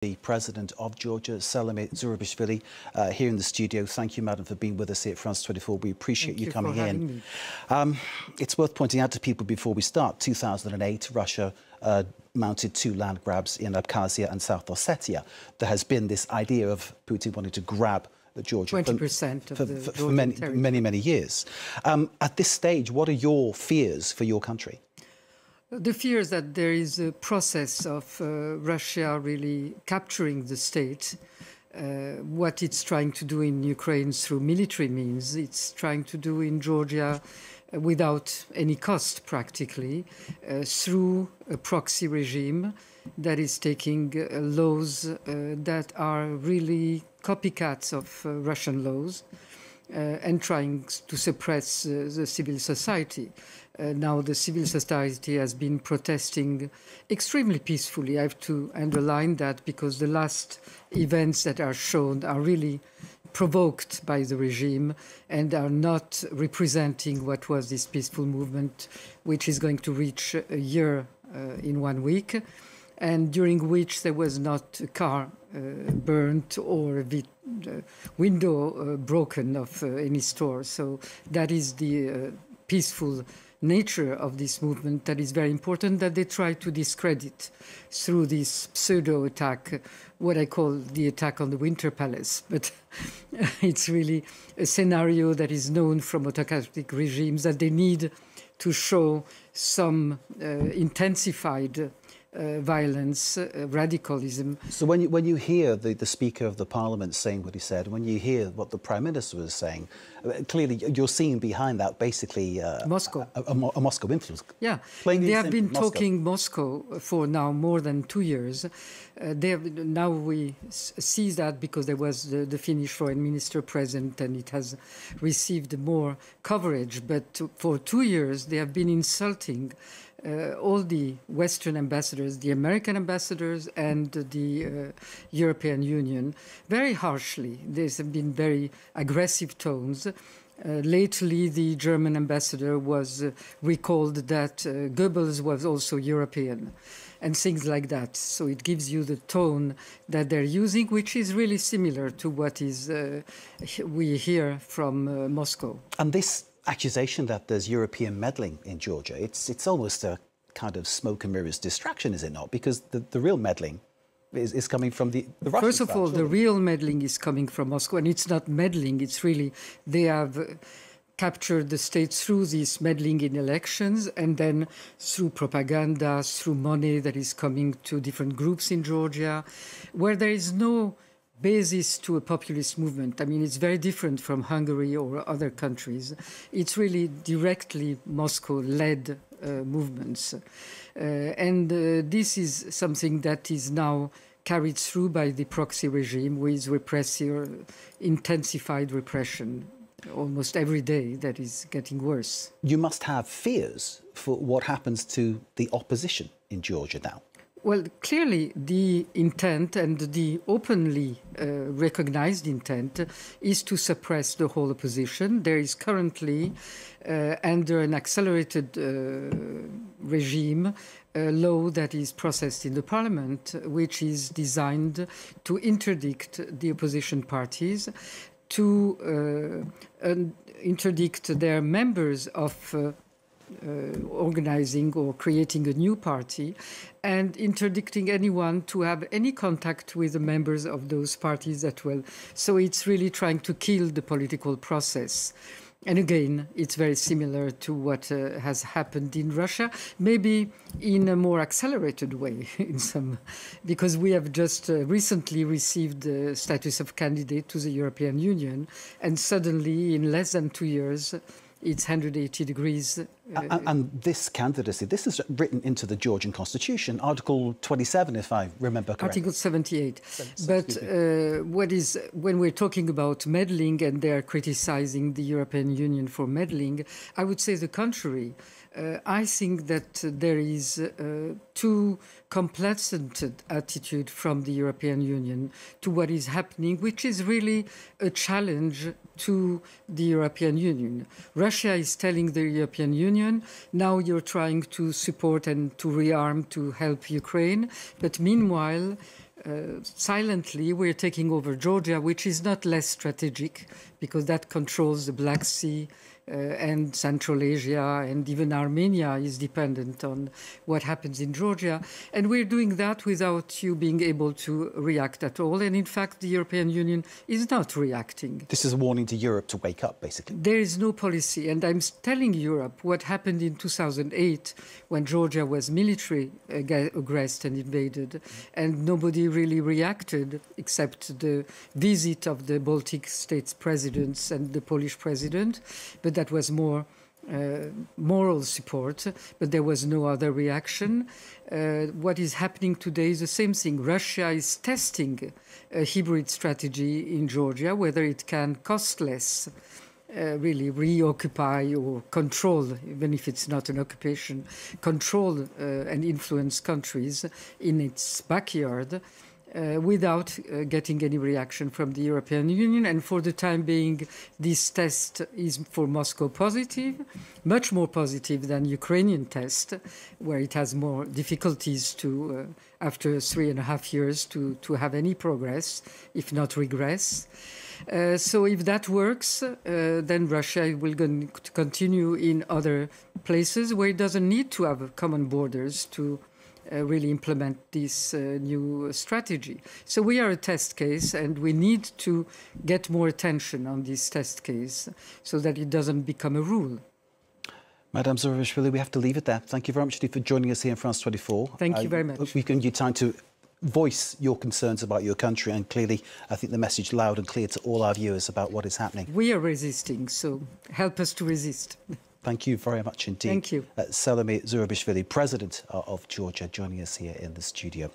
The President of Georgia, Salome Zurabishvili, here in the studio. Thank you, Madam, for being with us here at France 24. We appreciate you coming in. It's worth pointing out to people before we start, 2008, Russia mounted 2 land grabs in Abkhazia and South Ossetia. There has been this idea of Putin wanting to grab Georgia 20% for many years. At this stage, what are your fears for your country? The fear is that there is a process of Russia really capturing the state. What it's trying to do in Ukraine through military means, it's trying to do in Georgia without any cost practically, through a proxy regime that is taking laws that are really copycats of Russian laws and trying to suppress the civil society. Now the civil society has been protesting extremely peacefully. I have to underline that because the last events that are shown are really provoked by the regime and are not representing what was this peaceful movement, which is going to reach a year in 1 week, and during which there was not a car burnt or a window broken of any store. So that is the peaceful nature of this movement that is very important, that they try to discredit through this pseudo-attack, what I call the attack on the Winter Palace. But it's really a scenario that is known from autocratic regimes, that they need to show some intensified violence, radicalism. So when you hear the Speaker of the Parliament saying what he said, when you hear what the Prime Minister was saying, clearly you're seeing behind that basically Moscow. A Moscow influence. Yeah, they have been talking Moscow for now more than 2 years. Now we see that because there was the Finnish foreign minister present and it has received more coverage. But for 2 years they have been insulting all the Western ambassadors, the American ambassadors and the European Union, very harshly. There's been very aggressive tones. Lately, the German ambassador was recalled that Goebbels was also European and things like that. So it gives you the tone that they're using, which is really similar to what is we hear from Moscow. And this accusation that there's European meddling in Georgia, it's almost a kind of smoke and mirrors distraction, is it not? Because the real meddling is coming from the Russian First of all, the real meddling is coming from Moscow, and it's not meddling, it's really they have captured the state through this meddling in elections and then through propaganda, through money that is coming to different groups in Georgia, where there is no basis to a populist movement. I mean, it's very different from Hungary or other countries. It's really directly Moscow-led movements. This is something that is now carried through by the proxy regime with repressive, intensified repression almost every day that is getting worse. You must have fears for what happens to the opposition in Georgia now. Well, clearly the intent and the openly recognized intent is to suppress the whole opposition. There is currently, under an accelerated regime, a law that is processed in the parliament, which is designed to interdict the opposition parties, to interdict their members of organizing or creating a new party, and interdicting anyone to have any contact with the members of those parties as well. So it's really trying to kill the political process. And again, it's very similar to what has happened in Russia, maybe in a more accelerated way, because we have just recently received the status of candidate to the European Union, and suddenly, in less than 2 years, it's 180 degrees. And this candidacy, this is written into the Georgian constitution, Article 27, if I remember correctly. Article 78. But when we're talking about meddling and they're criticizing the European Union for meddling, I would say the contrary. I think that there is too complacent attitude from the European Union to what is happening, which is really a challenge to the European Union. Russia is telling the European Union, now you're trying to support and to rearm to help Ukraine, but meanwhile, silently we're taking over Georgia, which is not less strategic because that controls the Black Sea and Central Asia, and even Armenia is dependent on what happens in Georgia. And we're doing that without you being able to react at all. And in fact, the European Union is not reacting. This is a warning to Europe to wake up, basically. There is no policy. And I'm telling Europe what happened in 2008 when Georgia was military aggressed and invaded, and nobody really reacted except the visit of the Baltic states presidents and the Polish president. But that was more moral support, but there was no other reaction. What is happening today is the same thing. Russia is testing a hybrid strategy in Georgia, whether it can cost less, really reoccupy or control, even if it's not an occupation, control and influence countries in its backyard. Without getting any reaction from the European Union. And for the time being, this test is for Moscow positive, much more positive than Ukrainian test, where it has more difficulties to, after 3.5 years, to have any progress, if not regress. So if that works, then Russia will continue in other places where it doesn't need to have common borders to really implement this new strategy. So we are a test case, and we need to get more attention on this test case so that it doesn't become a rule. Madame Zurabishvili, we have to leave it there. Thank you very much for joining us here in France 24. Thank you very much. We've given you time to voice your concerns about your country, and clearly I think the message loud and clear to all our viewers about what is happening. We are resisting, so help us to resist. Thank you very much indeed. Thank you. Salome Zurabishvili, President of Georgia, joining us here in the studio.